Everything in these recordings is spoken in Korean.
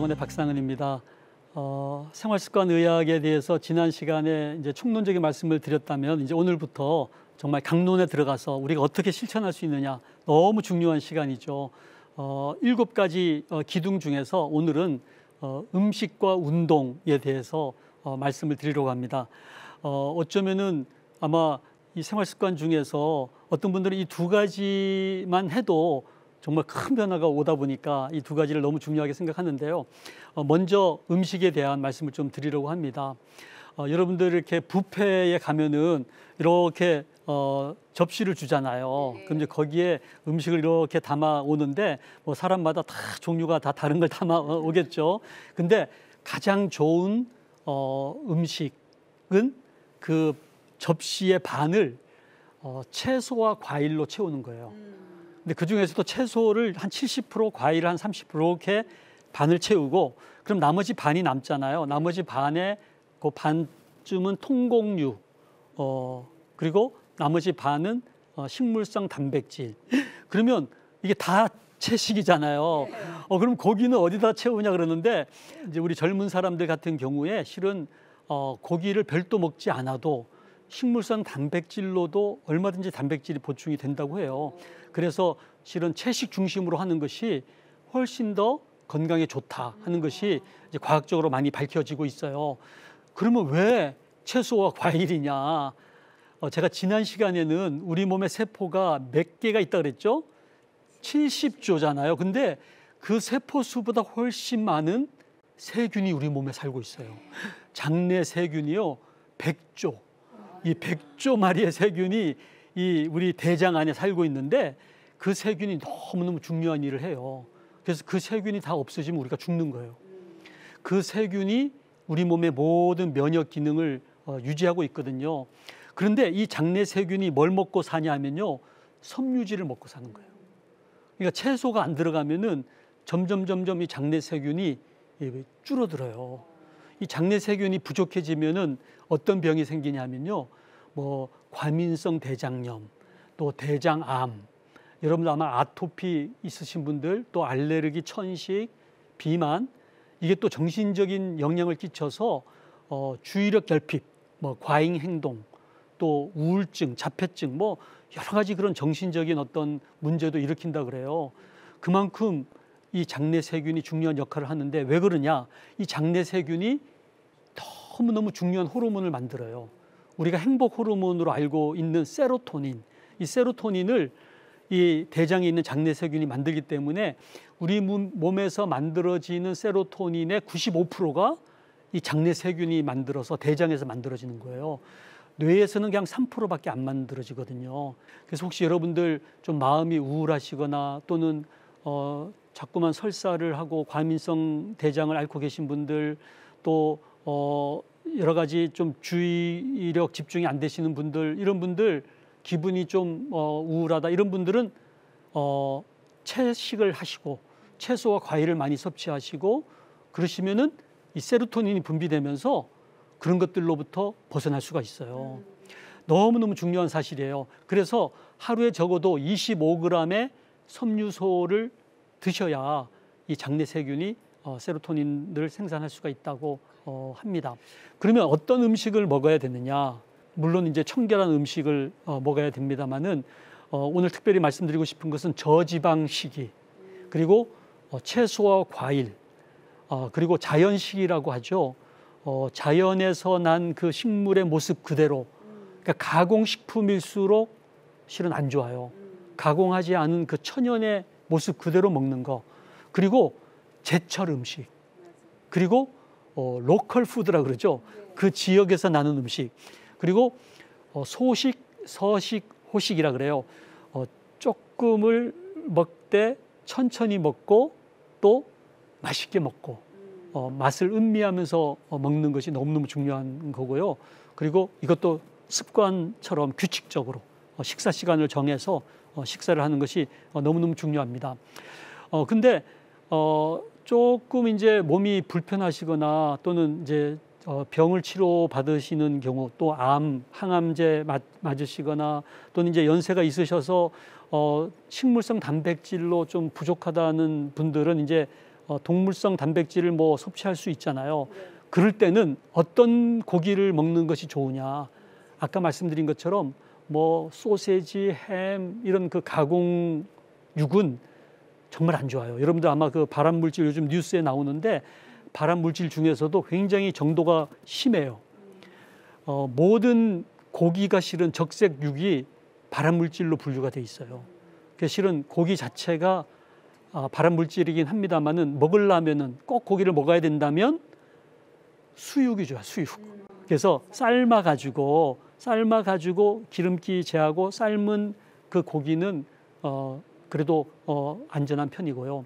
건강병원의 박상은입니다. 생활습관의학에 대해서 지난 시간에 이제 총론적인 말씀을 드렸다면 이제 오늘부터 정말 강론에 들어가서 우리가 어떻게 실천할 수 있느냐, 너무 중요한 시간이죠. 7가지 기둥 중에서 오늘은 음식과 운동에 대해서 말씀을 드리려고 합니다. 어쩌면은 아마 이 생활습관 중에서 어떤 분들은 이 2가지만 해도 정말 큰 변화가 오다 보니까 이 2가지를 너무 중요하게 생각하는데요. 먼저 음식에 대한 말씀을 좀 드리려고 합니다. 여러분들 이렇게 뷔페에 가면은 이렇게 접시를 주잖아요. 그럼 이제 거기에 음식을 이렇게 담아 오는데 뭐 사람마다 다 종류가 다 다른 걸 담아 오겠죠. 근데 가장 좋은 음식은 그 접시의 반을 채소와 과일로 채우는 거예요. 근데 그 중에서도 채소를 한 70%, 과일을 한 30% 이렇게 반을 채우고, 그럼 나머지 반이 남잖아요. 나머지 반에 그 반쯤은 통곡류, 그리고 나머지 반은 식물성 단백질. 그러면 이게 다 채식이잖아요. 그럼 고기는 어디다 채우냐 그러는데, 이제 우리 젊은 사람들 같은 경우에 실은 고기를 별도 먹지 않아도 식물성 단백질로도 얼마든지 단백질이 보충이 된다고 해요. 그래서 실은 채식 중심으로 하는 것이 훨씬 더 건강에 좋다 하는 것이 이제 과학적으로 많이 밝혀지고 있어요. 그러면 왜 채소와 과일이냐? 제가 지난 시간에는 우리 몸의 세포가 몇 개가 있다 그랬죠? 70조잖아요. 근데 그 세포 수보다 훨씬 많은 세균이 우리 몸에 살고 있어요. 장내 세균이요, 100조. 이 100조 마리의 세균이 이 우리 대장 안에 살고 있는데, 그 세균이 너무너무 중요한 일을 해요. 그래서 그 세균이 다 없어지면 우리가 죽는 거예요. 그 세균이 우리 몸의 모든 면역 기능을 유지하고 있거든요. 그런데 이 장내 세균이 뭘 먹고 사냐면요, 섬유질을 먹고 사는 거예요. 그러니까 채소가 안 들어가면은 점점 이 장내 세균이 줄어들어요. 이 장내 세균이 부족해지면은 어떤 병이 생기냐면요, 뭐 과민성 대장염, 또 대장암, 여러분들 아마 아토피 있으신 분들, 또 알레르기, 천식, 비만, 이게 또 정신적인 영향을 끼쳐서 주의력 결핍, 뭐 과잉 행동, 또 우울증, 자폐증, 뭐 여러 가지 그런 정신적인 어떤 문제도 일으킨다 그래요. 그만큼 이 장내 세균이 중요한 역할을 하는데, 왜 그러냐? 이 장내 세균이 너무너무 중요한 호르몬을 만들어요. 우리가 행복 호르몬으로 알고 있는 세로토닌, 이 세로토닌을 이 대장에 있는 장내 세균이 만들기 때문에 우리 몸에서 만들어지는 세로토닌의 95%가 이 장내 세균이 만들어서 대장에서 만들어지는 거예요. 뇌에서는 그냥 3%밖에 안 만들어지거든요. 그래서 혹시 여러분들 좀 마음이 우울하시거나 또는 자꾸만 설사를 하고 과민성 대장을 앓고 계신 분들, 또 여러 가지 좀 주의력 집중이 안 되시는 분들, 이런 분들, 기분이 좀 우울하다, 이런 분들은 채식을 하시고 채소와 과일을 많이 섭취하시고 그러시면은 이 세로토닌이 분비되면서 그런 것들로부터 벗어날 수가 있어요. 너무너무 중요한 사실이에요. 그래서 하루에 적어도 25g의 섬유소를 드셔야 이 장내 세균이 세로토닌을 생산할 수가 있다고 합니다. 그러면 어떤 음식을 먹어야 되느냐? 물론 이제 청결한 음식을 먹어야 됩니다만은 오늘 특별히 말씀드리고 싶은 것은 저지방식이, 그리고 채소와 과일, 그리고 자연식이라고 하죠. 자연에서 난 그 식물의 모습 그대로, 그러니까 가공식품일수록 실은 안 좋아요. 가공하지 않은 그 천연의 모습 그대로 먹는 거, 그리고 제철 음식, 그리고 로컬 푸드라 그러죠. 그 지역에서 나는 음식, 그리고 소식, 서식, 호식이라 그래요. 조금을 먹되 천천히 먹고 또 맛있게 먹고 맛을 음미하면서 먹는 것이 너무너무 중요한 거고요. 그리고 이것도 습관처럼 규칙적으로 식사 시간을 정해서 식사를 하는 것이 너무너무 중요합니다. 근데 조금 이제 몸이 불편하시거나 또는 이제 병을 치료 받으시는 경우, 또 암, 항암제 맞으시거나 또는 이제 연세가 있으셔서 식물성 단백질로 좀 부족하다는 분들은 이제 동물성 단백질을 뭐 섭취할 수 있잖아요. 그럴 때는 어떤 고기를 먹는 것이 좋으냐? 아까 말씀드린 것처럼 뭐 소세지, 햄 이런 그 가공육은 정말 안 좋아요. 여러분들 아마 그 발암물질 요즘 뉴스에 나오는데 발암물질 중에서도 굉장히 정도가 심해요. 모든 고기가 실은 적색육이 발암물질로 분류가 돼 있어요. 그래서 실은 고기 자체가 발암물질이긴 합니다만은 먹으려면은 꼭 고기를 먹어야 된다면 수육이 좋아, 수육. 그래서 삶아가지고 기름기 제하고 삶은 그 고기는 그래도 안전한 편이고요.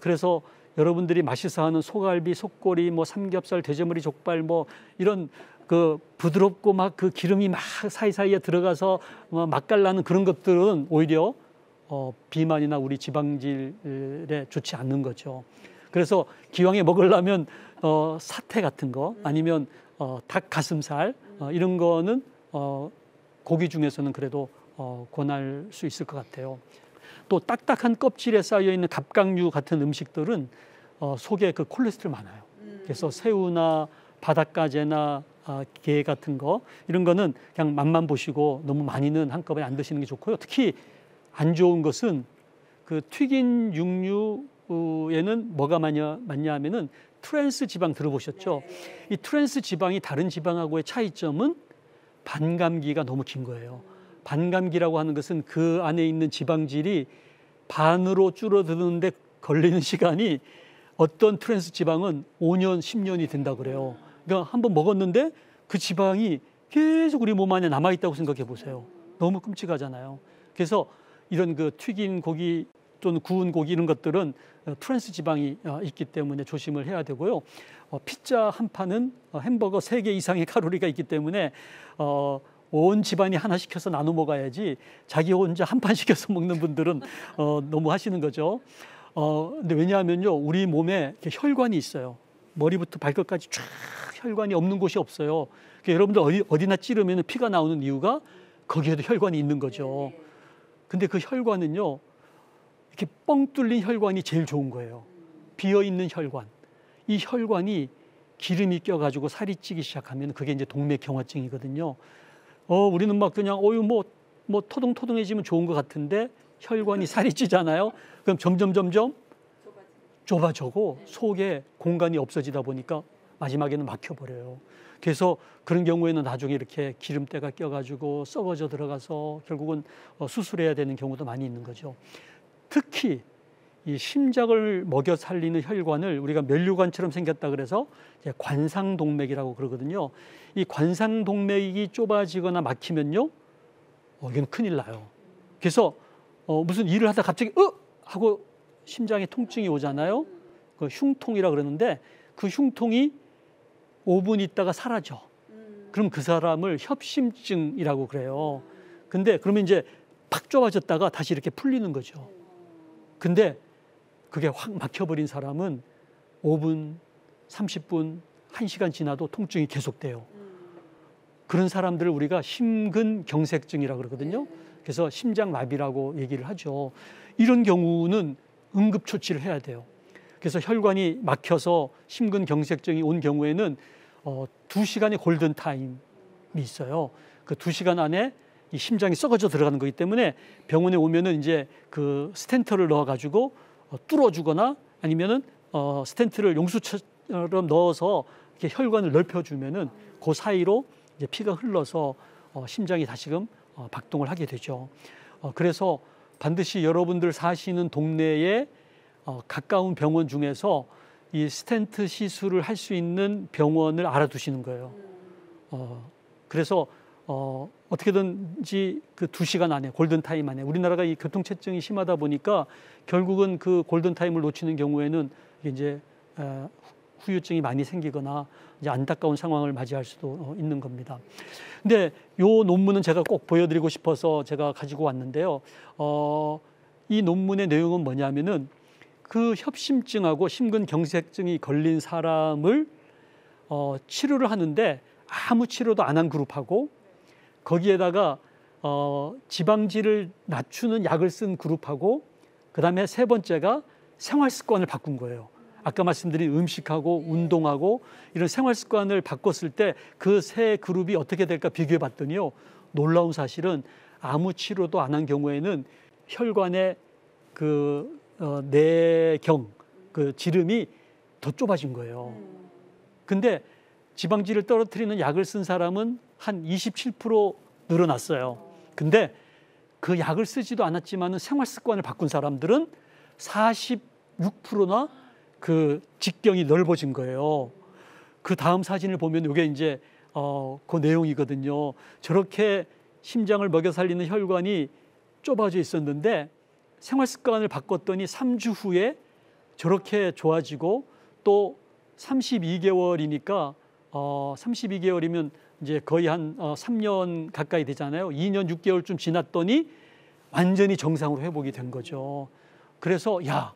그래서 여러분들이 맛있어하는 소갈비, 속꼬리, 뭐 삼겹살, 돼지머리, 족발 뭐 이런 그 부드럽고 막 그 기름이 막 사이사이에 들어가서 맛깔나는 그런 것들은 오히려 비만이나 우리 지방질에 좋지 않는 거죠. 그래서 기왕에 먹으려면 사태 같은 거 아니면 닭 가슴살 이런 거는 고기 중에서는 그래도 권할 수 있을 것 같아요. 또 딱딱한 껍질에 쌓여 있는 갑각류 같은 음식들은 속에 그 콜레스테롤 많아요. 그래서 새우나 바닷가재나 게 같은 거 이런 거는 그냥 맛만 보시고 너무 많이는 한꺼번에 안 드시는 게 좋고요. 특히 안 좋은 것은 그 튀긴 육류에는 뭐가 많냐 하면은 트랜스 지방 들어보셨죠? 이 트랜스 지방이 다른 지방하고의 차이점은 반감기가 너무 긴 거예요. 반감기라고 하는 것은 그 안에 있는 지방질이 반으로 줄어드는데 걸리는 시간이 어떤 트랜스 지방은 5년, 10년이 된다고 그래요. 그러니까 한번 먹었는데 그 지방이 계속 우리 몸 안에 남아있다고 생각해 보세요. 너무 끔찍하잖아요. 그래서 이런 그 튀긴 고기 또는 구운 고기 이런 것들은 트랜스 지방이 있기 때문에 조심을 해야 되고요. 피자 한 판은 햄버거 3개 이상의 칼로리가 있기 때문에 온 집안이 하나 시켜서 나눠 먹어야지 자기 혼자 한 판 시켜서 먹는 분들은 너무 하시는 거죠. 근데 왜냐하면요, 우리 몸에 혈관이 있어요. 머리부터 발끝까지 쫙 혈관이 없는 곳이 없어요. 그러니까 여러분들 어디나 찌르면 피가 나오는 이유가 거기에도 혈관이 있는 거죠. 근데 그 혈관은요, 이렇게 뻥 뚫린 혈관이 제일 좋은 거예요. 비어있는 혈관. 이 혈관이 기름이 껴가지고 살이 찌기 시작하면 그게 이제 동맥경화증이거든요. 우리는 막 그냥 뭐 토동토동해지면 좋은 것 같은데 혈관이 살이 찌잖아요. 그럼 점점 좁아지고 속에 공간이 없어지다 보니까 마지막에는 막혀버려요. 그래서 그런 경우에는 나중에 이렇게 기름때가 껴가지고 썩어져 들어가서 결국은 수술해야 되는 경우도 많이 있는 거죠. 특히 이 심장을 먹여 살리는 혈관을 우리가 면류관처럼 생겼다 그래서 관상동맥이라고 그러거든요. 이 관상동맥이 좁아지거나 막히면요, 이건 큰일 나요. 그래서 무슨 일을 하다 갑자기 하고 심장에 통증이 오잖아요. 그 흉통이라 그러는데 그 흉통이 5분 있다가 사라져. 그럼 그 사람을 협심증이라고 그래요. 근데 그러면 이제 팍 좁아졌다가 다시 이렇게 풀리는 거죠. 근데 그게 확 막혀버린 사람은 5분, 30분, 1시간 지나도 통증이 계속돼요. 그런 사람들을 우리가 심근경색증이라고 그러거든요. 그래서 심장마비라고 얘기를 하죠. 이런 경우는 응급처치를 해야 돼요. 그래서 혈관이 막혀서 심근경색증이 온 경우에는 2시간의 골든타임이 있어요. 그 2시간 안에 이 심장이 썩어져 들어가는 거기 때문에 병원에 오면은 이제 그 스텐트를 넣어가지고 뚫어주거나 아니면은 스텐트를 용수처럼 넣어서 이렇게 혈관을 넓혀주면은 그 사이로 이제 피가 흘러서 심장이 다시금 박동을 하게 되죠. 그래서 반드시 여러분들 사시는 동네에 가까운 병원 중에서 이 스텐트 시술을 할 수 있는 병원을 알아두시는 거예요. 그래서 어떻게든지 그 2시간 안에 골든타임 안에 우리나라가 이 교통체증이 심하다 보니까 결국은 그 골든타임을 놓치는 경우에는 이제 후유증이 많이 생기거나 이제 안타까운 상황을 맞이할 수도 있는 겁니다. 근데 요 논문은 제가 꼭 보여드리고 싶어서 제가 가지고 왔는데요. 이 논문의 내용은 뭐냐면은 그 협심증하고 심근경색증이 걸린 사람을 치료를 하는데 아무 치료도 안 한 그룹하고 거기에다가 지방질을 낮추는 약을 쓴 그룹하고 그다음에 세 번째가 생활 습관을 바꾼 거예요. 아까 말씀드린 음식하고 운동하고 이런 생활 습관을 바꿨을 때 그 세 그룹이 어떻게 될까 비교해 봤더니요. 놀라운 사실은 아무 치료도 안 한 경우에는 혈관의 그 내경, 그 지름이 더 좁아진 거예요. 근데 지방질을 떨어뜨리는 약을 쓴 사람은 한 27% 늘어났어요. 근데 그 약을 쓰지도 않았지만은 생활 습관을 바꾼 사람들은 46%나 그 직경이 넓어진 거예요. 그 다음 사진을 보면 이게 이제 그 내용이거든요. 저렇게 심장을 먹여 살리는 혈관이 좁아져 있었는데 생활 습관을 바꿨더니 3주 후에 저렇게 좋아지고 또 32개월이니까 32개월이면 이제 거의 한 3년 가까이 되잖아요. 2년 6개월쯤 지났더니 완전히 정상으로 회복이 된 거죠. 그래서 야,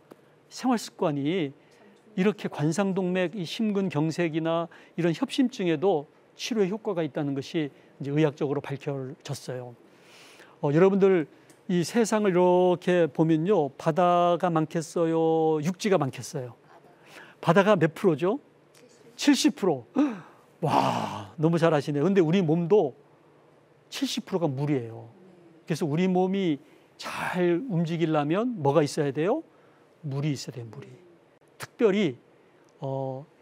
생활 습관이 이렇게 관상동맥, 이 심근경색이나 이런 협심증에도 치료에 효과가 있다는 것이 이제 의학적으로 밝혀졌어요. 여러분들 이 세상을 이렇게 보면요, 바다가 많겠어요, 육지가 많겠어요? 바다가 몇 프로죠? 70%. 와, 너무 잘 아시네요. 근데 우리 몸도 70%가 물이에요. 그래서 우리 몸이 잘 움직이려면 뭐가 있어야 돼요? 물이 있어야 돼요, 물이. 특별히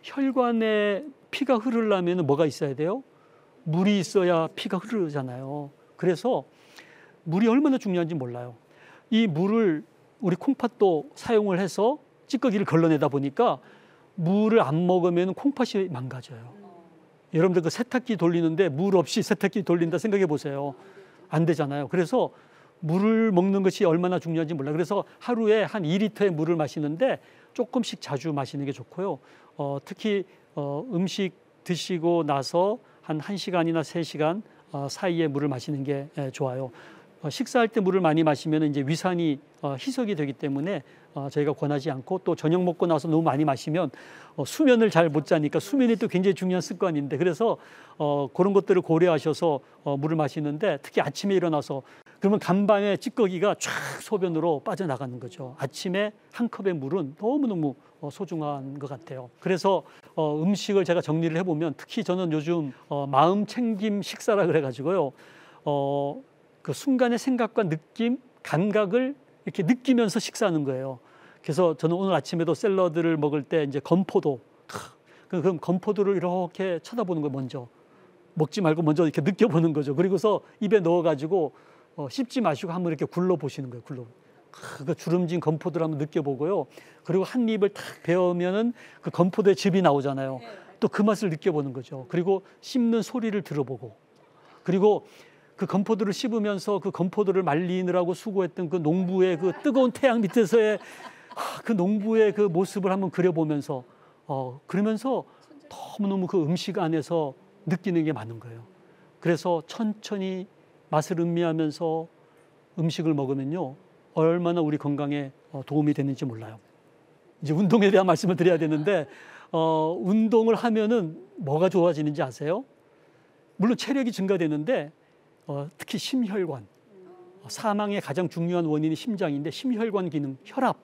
혈관에 피가 흐르려면 뭐가 있어야 돼요? 물이 있어야 피가 흐르잖아요. 그래서 물이 얼마나 중요한지 몰라요. 이 물을 우리 콩팥도 사용을 해서 찌꺼기를 걸러내다 보니까 물을 안 먹으면 콩팥이 망가져요. 여러분들 그 세탁기 돌리는데 물 없이 세탁기 돌린다 생각해 보세요. 안 되잖아요. 그래서 물을 먹는 것이 얼마나 중요한지 몰라요. 그래서 하루에 한 2리터의 물을 마시는데 조금씩 자주 마시는 게 좋고요. 특히 음식 드시고 나서 한 1시간이나 3시간 사이에 물을 마시는 게 좋아요. 식사할 때 물을 많이 마시면 이제 위산이 희석이 되기 때문에 저희가 권하지 않고, 또 저녁 먹고 나서 너무 많이 마시면 수면을 잘 못 자니까 수면이 또 굉장히 중요한 습관인데, 그래서 그런 것들을 고려하셔서 물을 마시는데, 특히 아침에 일어나서 그러면 간밤에 찌꺼기가 쫙 소변으로 빠져나가는 거죠. 아침에 한 컵의 물은 너무너무 소중한 것 같아요. 그래서 음식을 제가 정리를 해보면, 특히 저는 요즘 마음 챙김 식사라 그래가지고요, 그 순간의 생각과 느낌, 감각을 이렇게 느끼면서 식사하는 거예요. 그래서 저는 오늘 아침에도 샐러드를 먹을 때 이제 건포도, 그럼 건포도를 이렇게 쳐다보는 거예요. 먼저 먹지 말고 먼저 이렇게 느껴보는 거죠. 그리고서 입에 넣어가지고 씹지 마시고 한번 이렇게 굴러보시는 거예요. 그 주름진 건포도를 한번 느껴보고요. 그리고 한 입을 탁 베어면은 그 건포도의 즙이 나오잖아요. 또 그 맛을 느껴보는 거죠. 그리고 씹는 소리를 들어보고, 그리고 그 건포도를 씹으면서 그 건포도를 말리느라고 수고했던 그 농부의 그 뜨거운 태양 밑에서의 그 농부의 그 모습을 한번 그려보면서 그러면서 너무너무 그 음식 안에서 느끼는 게 많은 거예요. 그래서 천천히 맛을 음미하면서 음식을 먹으면요, 얼마나 우리 건강에 도움이 되는지 몰라요. 이제 운동에 대한 말씀을 드려야 되는데, 운동을 하면은 뭐가 좋아지는지 아세요? 물론 체력이 증가되는데 특히 심혈관, 사망의 가장 중요한 원인이 심장인데 심혈관 기능, 혈압,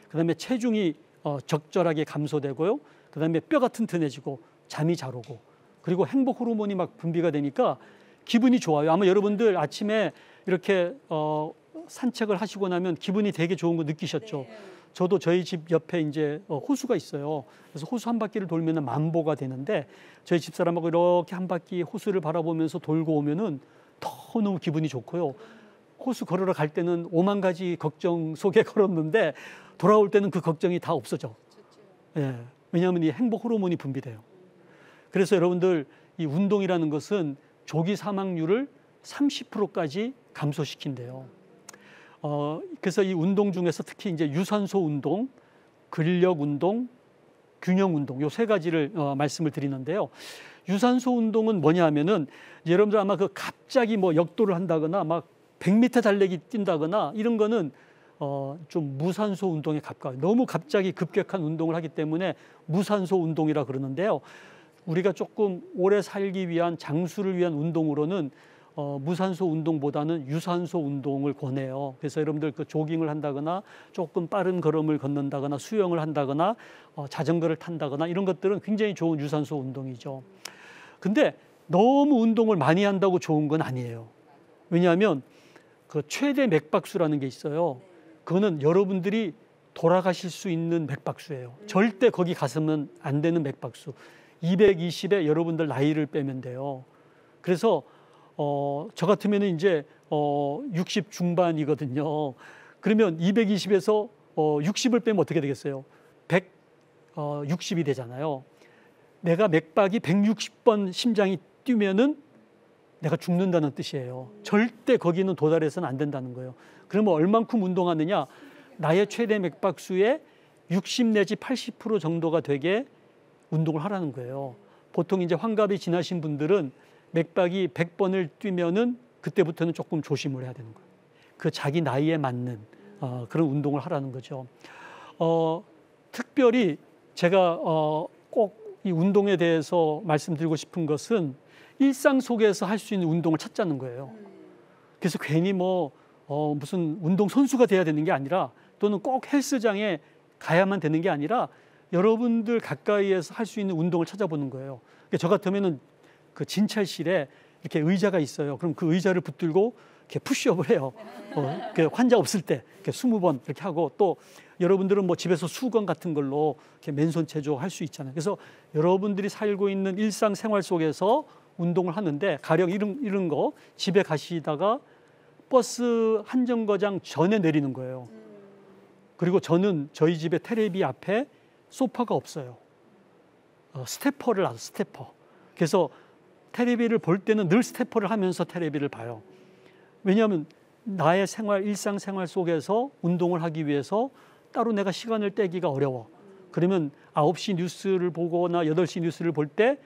그다음에 체중이 적절하게 감소되고요. 그다음에 뼈가 튼튼해지고 잠이 잘 오고, 그리고 행복 호르몬이 막 분비가 되니까 기분이 좋아요. 아마 여러분들 아침에 이렇게 산책을 하시고 나면 기분이 되게 좋은 거 느끼셨죠? 저도 저희 집 옆에 이제 호수가 있어요. 그래서 호수 한 바퀴를 돌면 만보가 되는데, 저희 집사람하고 이렇게 한 바퀴 호수를 바라보면서 돌고 오면은 너무 기분이 좋고요. 호수 걸으러 갈 때는 5만 가지 걱정 속에 걸었는데 돌아올 때는 그 걱정이 다 없어져. 예, 왜냐하면 이 행복 호르몬이 분비돼요. 그래서 여러분들 이 운동이라는 것은 조기 사망률을 30%까지 감소시킨대요. 그래서 이 운동 중에서 특히 이제 유산소 운동, 근력 운동, 균형 운동, 요 세 가지를 말씀을 드리는데요. 유산소 운동은 뭐냐 하면은, 여러분들 아마 그 갑자기 뭐 역도를 한다거나 막 100m 달리기 뛴다거나 이런 거는 좀 무산소 운동에 가까워요. 너무 갑자기 급격한 운동을 하기 때문에 무산소 운동이라 그러는데요. 우리가 조금 오래 살기 위한, 장수를 위한 운동으로는 무산소 운동보다는 유산소 운동을 권해요. 그래서 여러분들 그 조깅을 한다거나 조금 빠른 걸음을 걷는다거나 수영을 한다거나 자전거를 탄다거나 이런 것들은 굉장히 좋은 유산소 운동이죠. 근데 너무 운동을 많이 한다고 좋은 건 아니에요. 왜냐하면 그 최대 맥박수라는 게 있어요. 그거는 여러분들이 돌아가실 수 있는 맥박수예요. 절대 거기 가서는 안 되는 맥박수. 220에 여러분들 나이를 빼면 돼요. 그래서 저 같으면 이제 60 중반이거든요. 그러면 220에서 60을 빼면 어떻게 되겠어요? 160이 되잖아요. 내가 맥박이 160번 심장이 뛰면은 내가 죽는다는 뜻이에요. 절대 거기는 도달해서는 안 된다는 거예요. 그러면 얼만큼 운동하느냐? 나의 최대 맥박수의 60 내지 80% 정도가 되게 운동을 하라는 거예요. 보통 이제 환갑이 지나신 분들은 맥박이 100번을 뛰면은 그때부터는 조금 조심을 해야 되는 거예요. 그 자기 나이에 맞는 그런 운동을 하라는 거죠. 특별히 제가 꼭 이 운동에 대해서 말씀드리고 싶은 것은 일상 속에서 할 수 있는 운동을 찾자는 거예요. 그래서 괜히 무슨 운동 선수가 돼야 되는 게 아니라 또는 꼭 헬스장에 가야만 되는 게 아니라 여러분들 가까이에서 할 수 있는 운동을 찾아보는 거예요. 그러니까 저 같으면은 그 진찰실에 이렇게 의자가 있어요. 그럼 그 의자를 붙들고 이렇게 푸시업을 해요. 환자 없을 때 이렇게 20번 이렇게 하고 또 여러분들은 집에서 수건 같은 걸로 이렇게 맨손 체조 할 수 있잖아요. 그래서 여러분들이 살고 있는 일상생활 속에서 운동을 하는데 가령 이런 거 집에 가시다가 버스 한 정거장 전에 내리는 거예요. 그리고 저는 저희 집에 테레비 앞에 소파가 없어요. 스태퍼를 놔서 스태퍼. 그래서 테레비를 볼 때는 늘 스태퍼를 하면서 테레비를 봐요. 왜냐하면 나의 일상생활 속에서 운동을 하기 위해서 따로 내가 시간을 떼기가 어려워. 그러면 9시 뉴스를 보거나 8시 뉴스를 볼 때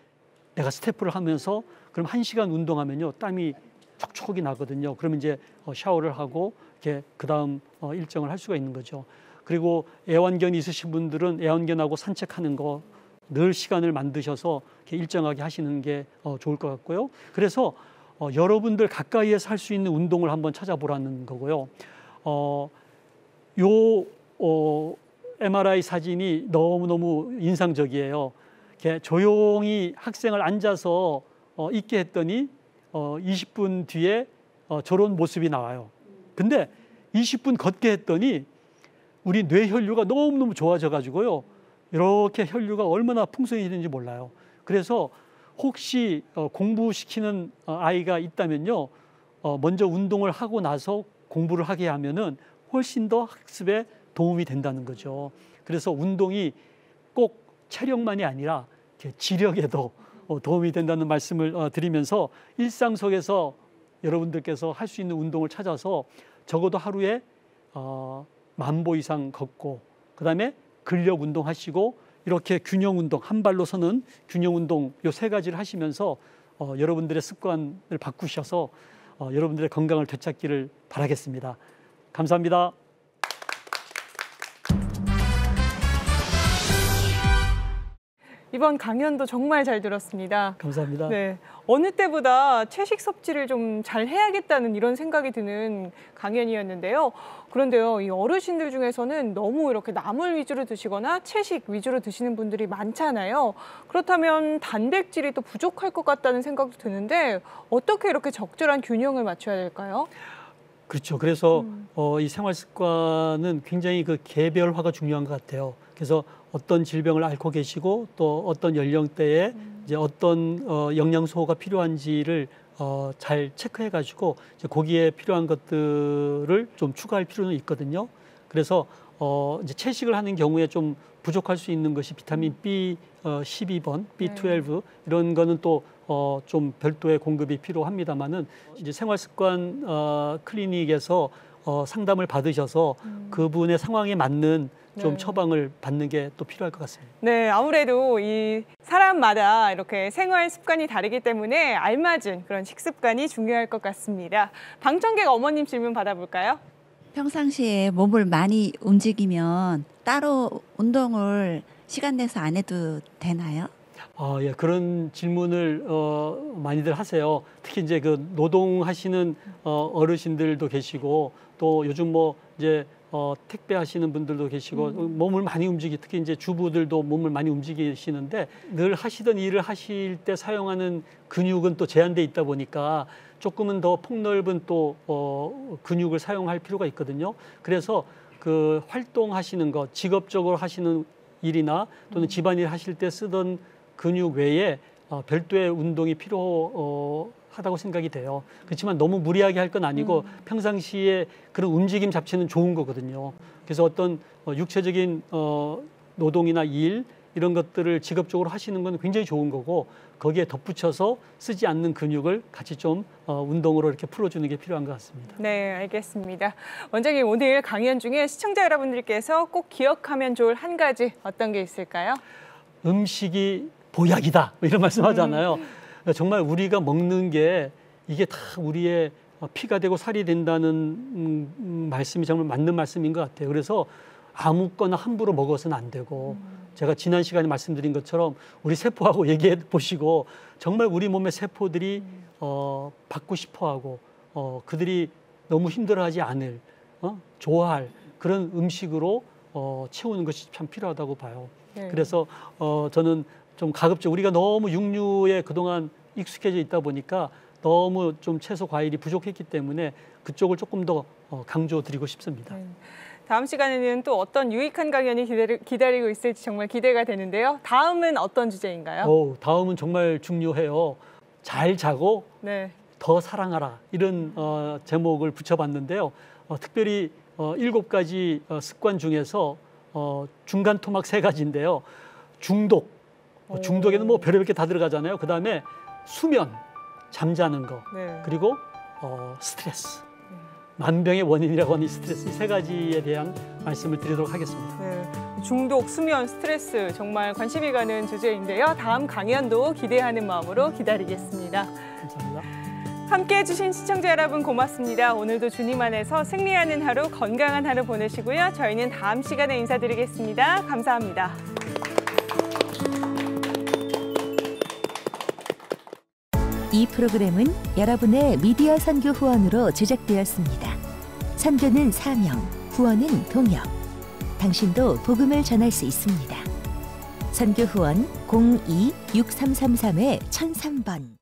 내가 스태프를 하면서 그럼 1시간 운동하면요 땀이 촉촉이 나거든요. 그러면 이제 샤워를 하고 이렇게 그다음 일정을 할 수가 있는 거죠. 그리고 애완견이 있으신 분들은 애완견하고 산책하는 거 늘 시간을 만드셔서 이렇게 일정하게 하시는 게 좋을 것 같고요. 그래서 여러분들 가까이에서 할 수 있는 운동을 한번 찾아보라는 거고요. MRI 사진이 너무너무 인상적이에요. 이렇게 조용히 학생을 앉아서 있게 했더니 20분 뒤에 저런 모습이 나와요. 근데 20분 걷게 했더니 우리 뇌혈류가 너무너무 좋아져 가지고요. 이렇게 혈류가 얼마나 풍성해지는지 몰라요. 그래서 혹시 공부시키는 아이가 있다면요. 먼저 운동을 하고 나서 공부를 하게 하면은 훨씬 더 학습에 도움이 된다는 거죠. 그래서 운동이 꼭 체력만이 아니라 지력에도 도움이 된다는 말씀을 드리면서 일상 속에서 여러분들께서 할 수 있는 운동을 찾아서 적어도 하루에 10,000보 이상 걷고 그다음에 근력 운동 하시고 이렇게 균형 운동, 한 발로 서는 균형 운동 요 3가지를 하시면서 여러분들의 습관을 바꾸셔서 여러분들의 건강을 되찾기를 바라겠습니다. 감사합니다. 이번 강연도 정말 잘 들었습니다. 감사합니다. 네, 어느 때보다 채식 섭취를 좀 잘 해야겠다는 이런 생각이 드는 강연이었는데요. 그런데요, 이 어르신들 중에서는 너무 이렇게 나물 위주로 드시거나 채식 위주로 드시는 분들이 많잖아요. 그렇다면 단백질이 또 부족할 것 같다는 생각도 드는데 어떻게 이렇게 적절한 균형을 맞춰야 될까요? 그렇죠. 그래서 이 생활 습관은 굉장히 그 개별화가 중요한 것 같아요. 그래서 어떤 질병을 앓고 계시고 또 어떤 연령대에 이제 어떤 영양소가 필요한지를 잘 체크해가지고 이제 거기에 필요한 것들을 좀 추가할 필요는 있거든요. 그래서 이제 채식을 하는 경우에 좀 부족할 수 있는 것이 비타민 B 12번, B12 이런 거는 또 좀 별도의 공급이 필요합니다만은 이제 생활습관 클리닉에서 상담을 받으셔서 그분의 상황에 맞는 좀 처방을 받는 게 또 필요할 것 같습니다. 네, 아무래도 이 사람마다 이렇게 생활 습관이 다르기 때문에 알맞은 그런 식습관이 중요할 것 같습니다. 방청객 어머님 질문 받아볼까요? 평상시에 몸을 많이 움직이면 따로 운동을 시간 내서 안 해도 되나요? 예, 그런 질문을 많이들 하세요. 특히 이제 그 노동하시는 어르신들도 계시고 또 요즘 뭐 이제 택배하시는 분들도 계시고 몸을 많이 특히 이제 주부들도 몸을 많이 움직이시는데 늘 하시던 일을 하실 때 사용하는 근육은 또 제한돼 있다 보니까 조금은 더 폭넓은 또 근육을 사용할 필요가 있거든요. 그래서 그 활동하시는 것, 직업적으로 하시는 일이나 또는 집안일 하실 때 쓰던 근육 외에 별도의 운동이 필요하다고 생각이 돼요. 그렇지만 너무 무리하게 할 건 아니고 평상시에 그런 움직임 자체는 좋은 거거든요. 그래서 어떤 육체적인 노동이나 일 이런 것들을 직업적으로 하시는 건 굉장히 좋은 거고 거기에 덧붙여서 쓰지 않는 근육을 같이 좀 운동으로 이렇게 풀어주는 게 필요한 것 같습니다. 네, 알겠습니다. 원장님, 오늘 강연 중에 시청자 여러분들께서 꼭 기억하면 좋을 한 가지 어떤 게 있을까요? 음식이 보약이다 이런 말씀하잖아요. 정말 우리가 먹는 게 이게 다 우리의 피가 되고 살이 된다는 말씀이 정말 맞는 말씀인 것 같아요. 그래서 아무거나 함부로 먹어서는 안 되고 제가 지난 시간에 말씀드린 것처럼 우리 세포하고 얘기해 보시고 정말 우리 몸의 세포들이 받고 싶어하고 그들이 너무 힘들어하지 않을 좋아할 그런 음식으로 채우는 것이 참 필요하다고 봐요. 네. 그래서 저는 좀 가급적 우리가 너무 육류에 그동안 익숙해져 있다 보니까 너무 좀 채소 과일이 부족했기 때문에 그쪽을 조금 더 강조드리고 싶습니다. 네. 다음 시간에는 또 어떤 유익한 강연이 기다리고 있을지 정말 기대가 되는데요. 다음은 어떤 주제인가요? 다음은 정말 중요해요. 잘 자고 네. 더 사랑하라 이런 제목을 붙여봤는데요. 특별히 7가지 습관 중에서 중간 토막 3가지인데요. 중독에는 뭐 별의별 게 다 들어가잖아요. 그다음에 수면, 잠자는 거, 네. 그리고 스트레스. 만병의 원인이라고 하는 이 스트레스, 이 3가지에 대한 말씀을 드리도록 하겠습니다. 네. 중독, 수면, 스트레스 정말 관심이 가는 주제인데요. 다음 강연도 기대하는 마음으로 기다리겠습니다. 감사합니다. 함께해 주신 시청자 여러분 고맙습니다. 오늘도 주님 안에서 승리하는 하루, 건강한 하루 보내시고요. 저희는 다음 시간에 인사드리겠습니다. 감사합니다. 이 프로그램은 여러분의 미디어 선교 후원으로 제작되었습니다. 선교는 사명, 후원은 동역. 당신도 복음을 전할 수 있습니다. 선교 후원 02-6333-1003번